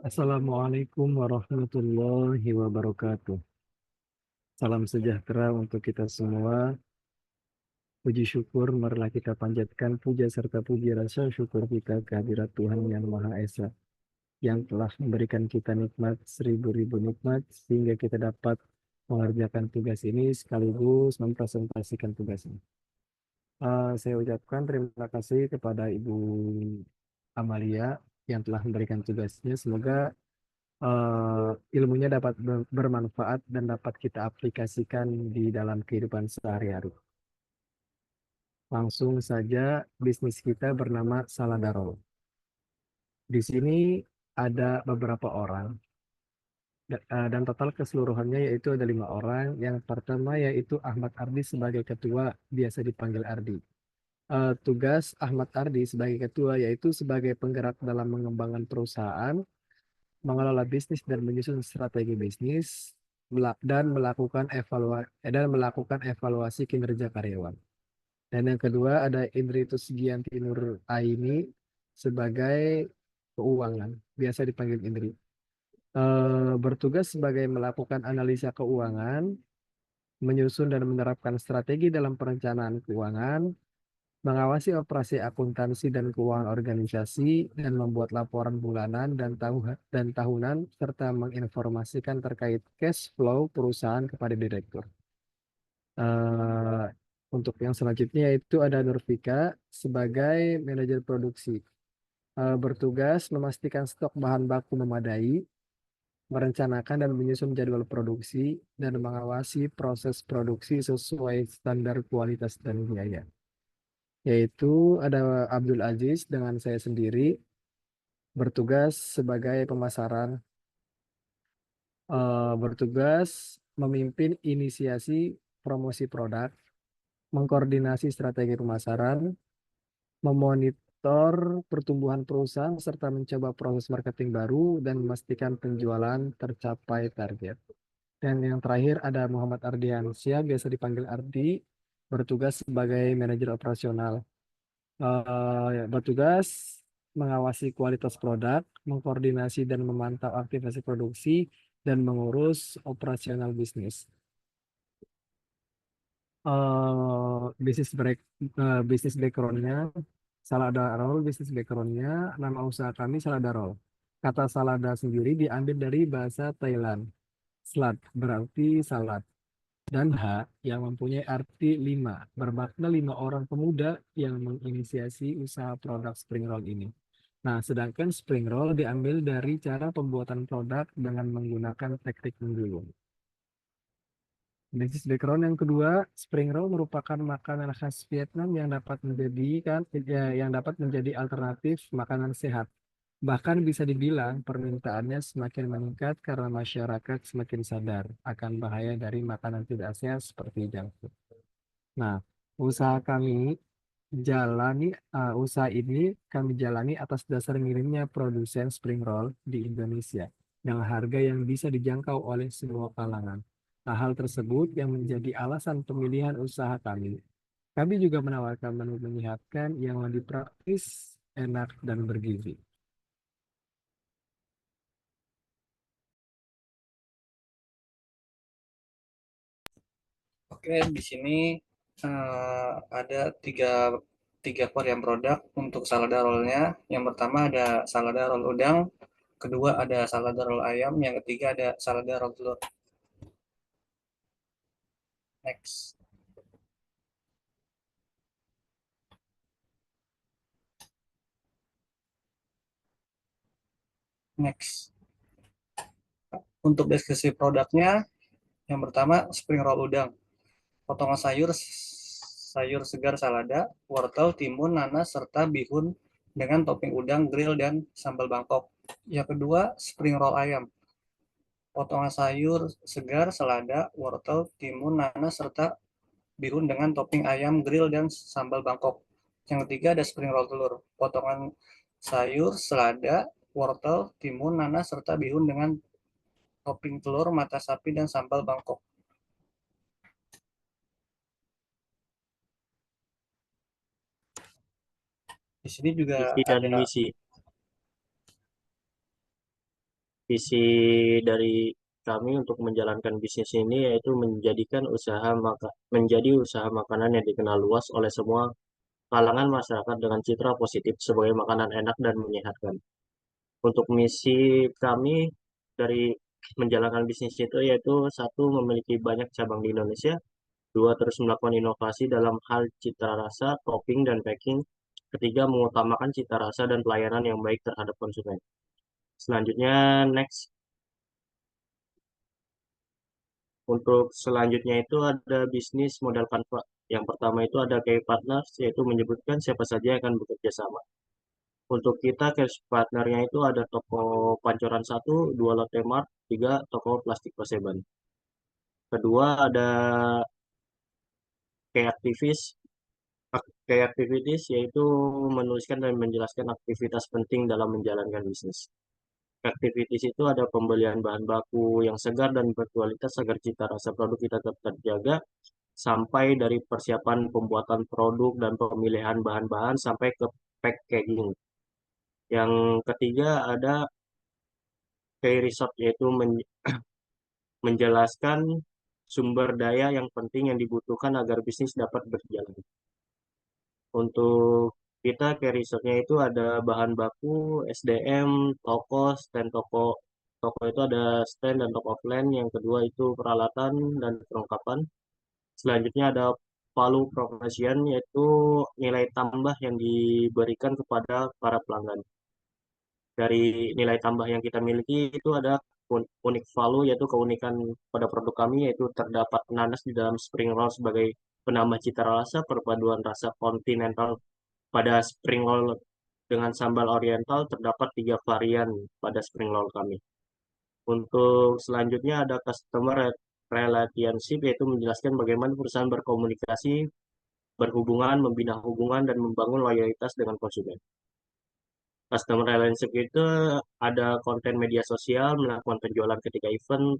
Assalamualaikum warahmatullahi wabarakatuh. Salam sejahtera untuk kita semua. Puji syukur marilah kita panjatkan puja serta puji rasa syukur kita kehadirat Tuhan Yang Maha Esa yang telah memberikan kita nikmat seribu-ribu nikmat sehingga kita dapat mengerjakan tugas ini sekaligus mempresentasikan tugas ini. Saya ucapkan terima kasih kepada Ibu Amalia yang telah memberikan tugasnya. Semoga ilmunya dapat bermanfaat dan dapat kita aplikasikan di dalam kehidupan sehari-hari. Langsung saja, bisnis kita bernama Saladaro. Di sini ada beberapa orang, dan total keseluruhannya yaitu ada 5 orang. Yang pertama yaitu Ahmad Ardi sebagai ketua, biasa dipanggil Ardi. Tugas Ahmad Ardi sebagai ketua yaitu sebagai penggerak dalam mengembangkan perusahaan, mengelola bisnis dan menyusun strategi bisnis, dan melakukan evaluasi kinerja karyawan. Dan yang kedua ada Indritus Gianti Nur Aini sebagai keuangan, biasa dipanggil Indri. Bertugas sebagai melakukan analisa keuangan, menyusun dan menerapkan strategi dalam perencanaan keuangan, mengawasi operasi akuntansi dan keuangan organisasi, dan membuat laporan bulanan dan tahunan, serta menginformasikan terkait cash flow perusahaan kepada direktur. Eh, untuk yang selanjutnya itu ada Nurvika sebagai manajer produksi. Bertugas memastikan stok bahan baku memadai, merencanakan dan menyusun jadwal produksi, dan mengawasi proses produksi sesuai standar kualitas dan biaya. Yaitu ada Abdul Aziz dengan saya sendiri bertugas sebagai pemasaran, bertugas memimpin inisiasi promosi produk, mengkoordinasi strategi pemasaran, memonitor pertumbuhan perusahaan, serta mencoba proses marketing baru dan memastikan penjualan tercapai target. Dan yang terakhir ada Muhammad Ardiansyah, biasa dipanggil Ardi, bertugas sebagai manajer operasional. Bertugas mengawasi kualitas produk, mengkoordinasi dan memantau aktivasi produksi, dan mengurus operasional bisnis. Bisnis backgroundnya Salada Roll, bisnis backgroundnya nama usaha kami Salada Roll. Kata salada sendiri diambil dari bahasa Thailand. Slat berarti salad, dan yang mempunyai arti 5, bermakna 5 orang pemuda yang menginisiasi usaha produk spring roll ini. Nah, sedangkan spring roll diambil dari cara pembuatan produk dengan menggunakan teknik menggulung. Bisnis background yang kedua, spring roll merupakan makanan khas Vietnam yang dapat menjadi alternatif makanan sehat. Bahkan bisa dibilang permintaannya semakin meningkat karena masyarakat semakin sadar akan bahaya dari makanan tidak sehat seperti junk food. Nah, usaha kami usaha ini kami jalani atas dasar ngirimnya produsen spring roll di Indonesia dengan harga yang bisa dijangkau oleh semua kalangan. Nah, hal tersebut yang menjadi alasan pemilihan usaha kami. Kami juga menawarkan menu menyehatkan yang lebih praktis, enak, dan bergizi. Oke, di sini ada tiga varian produk untuk salada rollnya. Yang pertama ada salada roll udang, kedua ada salada roll ayam, yang ketiga ada salada roll telur. Next. Next. Untuk deskripsi produknya, yang pertama spring roll udang. Potongan sayur segar salada, wortel, timun, nanas, serta bihun dengan topping udang, grill, dan sambal Bangkok. Yang kedua, spring roll ayam. Potongan sayur segar selada, wortel, timun, nanas, serta bihun dengan topping ayam, grill, dan sambal Bangkok. Yang ketiga ada spring roll telur. Potongan sayur, selada, wortel, timun, nanas, serta bihun dengan topping telur, mata sapi, dan sambal Bangkok. Di sini juga Visi dan ada. misi. Visi dari kami untuk menjalankan bisnis ini yaitu menjadi usaha makanan yang dikenal luas oleh semua kalangan masyarakat dengan citra positif sebagai makanan enak dan menyehatkan. Untuk misi kami dari menjalankan bisnis itu yaitu satu, memiliki banyak cabang di Indonesia; dua, terus melakukan inovasi dalam hal cita rasa, topping, dan packing; ketiga, mengutamakan cita rasa dan pelayanan yang baik terhadap konsumen. Selanjutnya, next. Untuk selanjutnya itu ada bisnis model Canva. Yang pertama itu ada key partners, yaitu menyebutkan siapa saja yang akan bekerja sama. Untuk kita cash partnernya itu ada toko Pancoran 1, 2 Lotte Mart, 3 toko plastik Paseban. Kedua ada key aktivis, key activities, yaitu menuliskan dan menjelaskan aktivitas penting dalam menjalankan bisnis. Activities itu ada pembelian bahan baku yang segar dan berkualitas agar cita rasa produk kita tetap terjaga, sampai dari persiapan pembuatan produk dan pemilihan bahan-bahan sampai ke packaging. Yang ketiga ada key resort, yaitu menjelaskan sumber daya yang penting yang dibutuhkan agar bisnis dapat berjalan. Untuk kita key resortnya itu ada bahan baku, SDM, toko, stand toko. Toko itu ada stand dan toko offline. Yang kedua itu peralatan dan perlengkapan. Selanjutnya ada value proposition, yaitu nilai tambah yang diberikan kepada para pelanggan. Dari nilai tambah yang kita miliki itu ada unik value, yaitu keunikan pada produk kami, yaitu terdapat nanas di dalam spring roll sebagai penambah cita rasa, perpaduan rasa kontinental pada spring roll dengan sambal oriental, terdapat 3 varian pada spring roll kami. Untuk selanjutnya ada customer relationship, yaitu menjelaskan bagaimana perusahaan berkomunikasi, berhubungan, membina hubungan, dan membangun loyalitas dengan konsumen. Customer relationship itu ada konten media sosial, melakukan penjualan ketika event,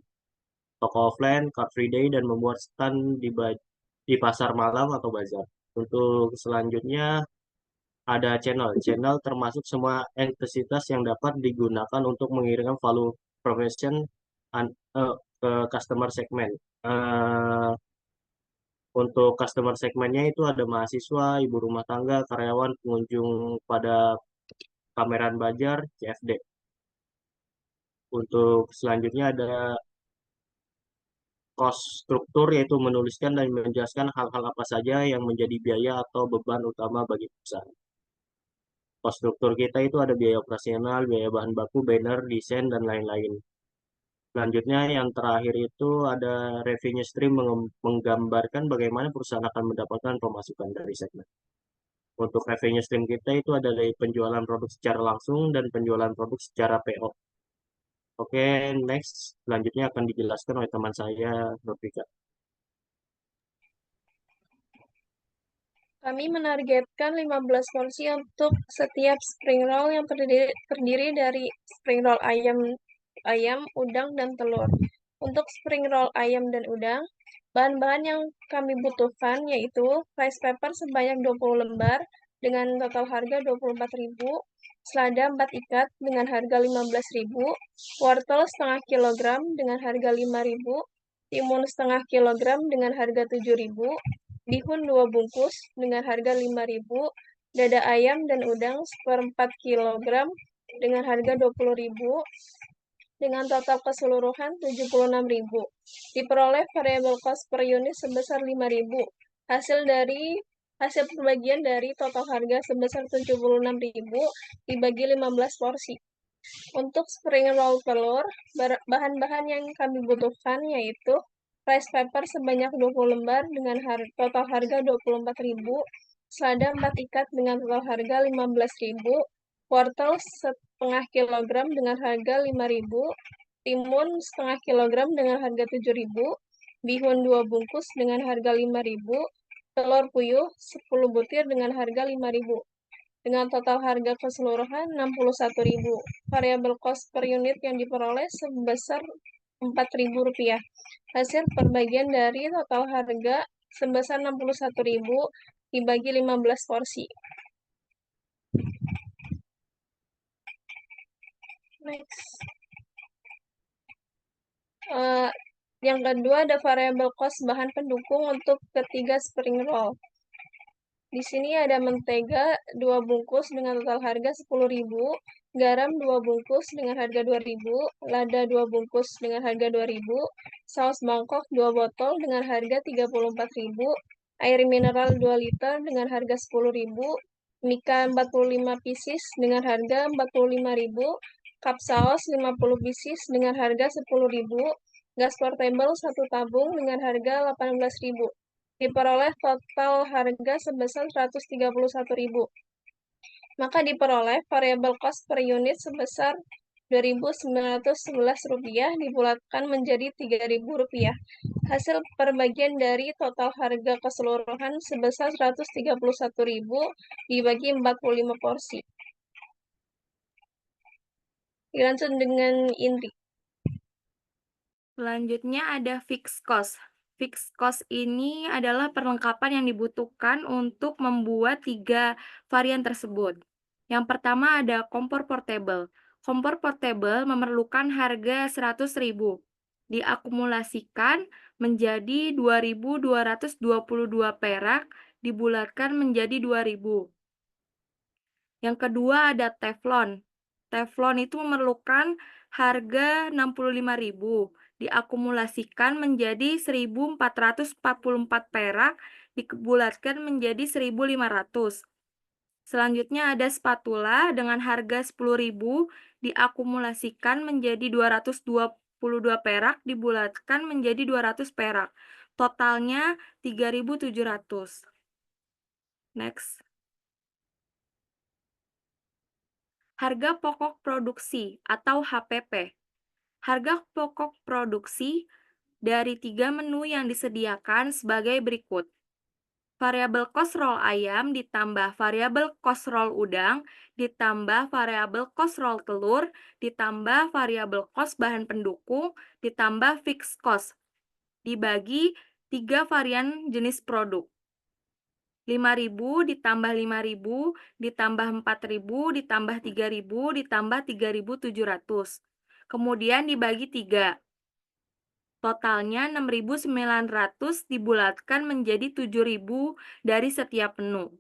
toko offline, car free day, dan membuat stand di pasar malam atau bazar. Untuk selanjutnya ada channel. Channel termasuk semua entitas yang dapat digunakan untuk mengirimkan value proposition ke customer segment. Eh, untuk customer segmennya itu ada mahasiswa, ibu rumah tangga, karyawan, pengunjung pada pameran Bazar, CFD. Untuk selanjutnya ada cost struktur, yaitu menuliskan dan menjelaskan hal-hal apa saja yang menjadi biaya atau beban utama bagi perusahaan. Cost struktur kita itu ada biaya operasional, biaya bahan baku, banner, desain, dan lain-lain. Selanjutnya yang terakhir itu ada revenue stream, menggambarkan bagaimana perusahaan akan mendapatkan pemasukan dari segmen. Untuk revenue stream kita itu ada dari penjualan produk secara langsung dan penjualan produk secara PO. Oke, next. Selanjutnya akan dijelaskan oleh teman saya, Rofika. Kami menargetkan 15 porsi untuk setiap spring roll yang terdiri dari spring roll ayam, udang, dan telur. Untuk spring roll ayam dan udang, bahan-bahan yang kami butuhkan yaitu rice paper sebanyak 20 lembar dengan total harga 24.000, selada 4 ikat dengan harga 15.000, wortel setengah kilogram dengan harga 5.000, timun setengah kilogram dengan harga 7.000, bihun 2 bungkus dengan harga 5.000, dada ayam dan udang seperempat kilogram dengan harga 20.000, dengan total keseluruhan 76.000. Diperoleh variable cost per unit sebesar 5.000. Hasil perbagian dari total harga sebesar 76.000 dibagi 15 porsi. Untuk spring roll telur, bahan-bahan yang kami butuhkan yaitu rice paper sebanyak 20 lembar dengan total harga 24.000, selada 4 ikat dengan total harga 15.000, wortel setengah kilogram dengan harga 5.000, timun setengah kilogram dengan harga 7.000, bihun 2 bungkus dengan harga 5.000, telur puyuh 10 butir dengan harga 5.000. Dengan total harga keseluruhan 61.000. Variable cost per unit yang diperoleh sebesar Rp4.000. Hasil perbagian dari total harga sebesar 61.000 dibagi 15 porsi. Next. Yang kedua ada variable cost bahan pendukung untuk ketiga spring roll. Di sini ada mentega 2 bungkus dengan total harga 10.000, garam 2 bungkus dengan harga 2.000, lada 2 bungkus dengan harga 2.000, saus mangkok 2 botol dengan harga 34.000, air mineral 2 liter dengan harga 10.000, mika 45 pieces dengan harga 45.000, cup saus 50 pieces dengan harga 10.000, gas portable 1 tabung dengan harga 18.000. Diperoleh total harga sebesar 131.000. Maka diperoleh variable cost per unit sebesar Rp2.911 dibulatkan menjadi Rp3.000. Hasil perbagian dari total harga keseluruhan sebesar 131.000 dibagi 45 porsi. Dilanjut dengan Indri. Selanjutnya ada fixed cost. Fixed cost ini adalah perlengkapan yang dibutuhkan untuk membuat 3 varian tersebut. Yang pertama ada kompor portable. Kompor portable memerlukan harga 100.000. Diakumulasikan menjadi 2.222 perak, dibulatkan menjadi 2.000. Yang kedua ada teflon. Teflon itu memerlukan harga 65.000, diakumulasikan menjadi 1.444 perak, dibulatkan menjadi 1.500. Selanjutnya ada spatula dengan harga 10.000, diakumulasikan menjadi 222 perak, dibulatkan menjadi 200 perak. Totalnya 3.700. Next. Harga pokok produksi atau HPP. Harga pokok produksi dari 3 menu yang disediakan sebagai berikut. Variable cost roll ayam ditambah variable cost roll udang, ditambah variable cost roll telur, ditambah variable cost bahan pendukung, ditambah fixed cost. Dibagi 3 varian jenis produk. 5.000 ditambah 5.000, ditambah 4.000, ditambah 3.000, ditambah 3.700. Kemudian dibagi 3. Totalnya 6.900 dibulatkan menjadi 7.000 dari setiap menu.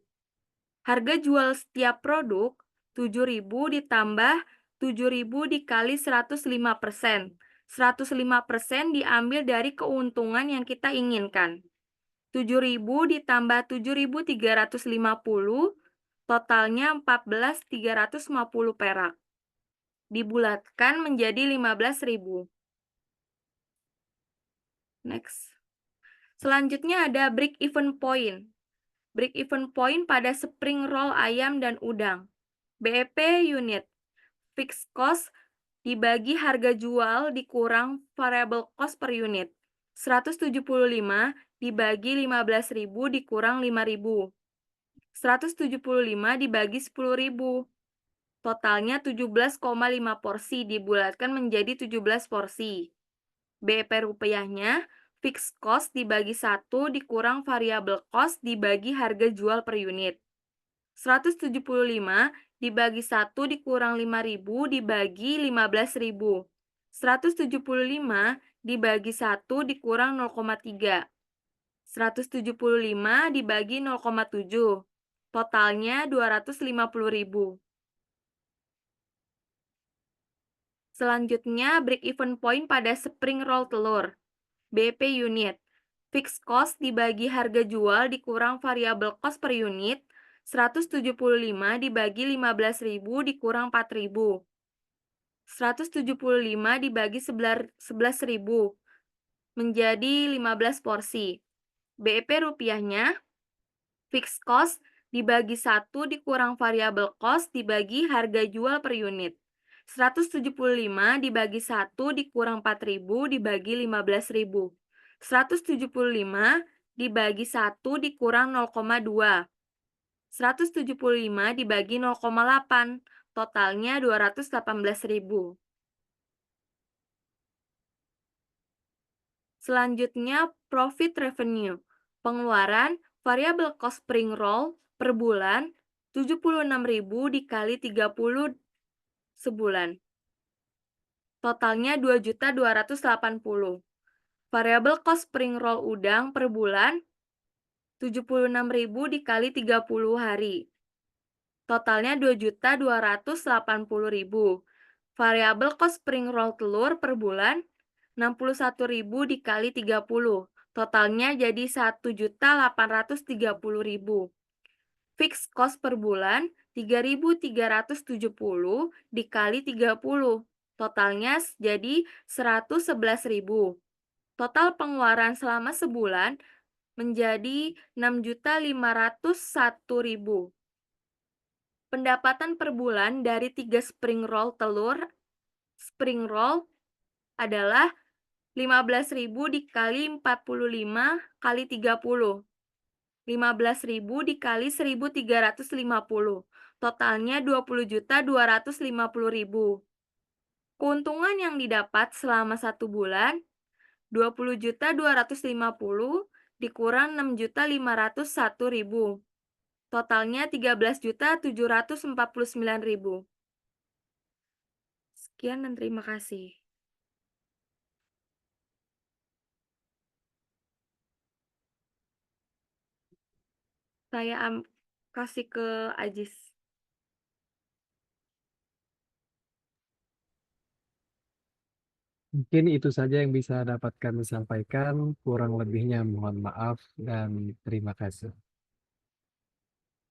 Harga jual setiap produk 7.000 ditambah 7.000 dikali 105%. 105% diambil dari keuntungan yang kita inginkan. 7.000 ditambah 7.350, totalnya 14.350 perak. Dibulatkan menjadi 15.000. Next. Selanjutnya ada break even point. Break even point pada spring roll ayam dan udang. BEP unit. Fixed cost dibagi harga jual dikurang variable cost per unit. 175 dibagi 15.000 dikurang 5.000. 175 dibagi 10.000. Totalnya 17,5 porsi dibulatkan menjadi 17 porsi. BEP rupiahnya, fixed cost dibagi 1 dikurang variable cost dibagi harga jual per unit. 175 dibagi 1 dikurang 5.000 dibagi 15.000. 175 dibagi 1 dikurang 0,3. 175 dibagi 0,7. Totalnya 250.000. Selanjutnya, break even point pada spring roll telur. BEP unit. Fixed cost dibagi harga jual dikurang variable cost per unit. 175 dibagi 15.000 dikurang 4.000. 175 dibagi 11.000 menjadi 15 porsi. BEP rupiahnya, fixed cost dibagi 1 dikurang variable cost dibagi harga jual per unit. 175 dibagi 1 dikurang 4.000 dibagi 15.000. 175 dibagi 1 dikurang 0,2. 175 dibagi 0,8. Totalnya 218.000. Selanjutnya, profit revenue. Pengeluaran variable cost spring roll per bulan 76.000 dikali 30 sebulan. totalnya 2.280.000. Variable cost spring roll udang per bulan 76.000 dikali 30 hari. Totalnya 2.280.000. Variable cost spring roll telur per bulan 61.000 dikali 30. Totalnya jadi 1.830.000. Fixed cost per bulan 3.370 dikali 30. Totalnya jadi 111.000. Total pengeluaran selama sebulan menjadi 6.501.000. Pendapatan per bulan dari 3 spring roll telur spring roll adalah 15.000 dikali 45 kali 30. 15.000 dikali 1.350. Totalnya 20.250.000. Keuntungan yang didapat selama 1 bulan 20.250 dikurang 6.501.000. Totalnya 13.749.000. Sekian dan terima kasih. Saya kasih ke Ajis. Mungkin itu saja yang bisa dapat kami sampaikan. Kurang lebihnya mohon maaf dan terima kasih.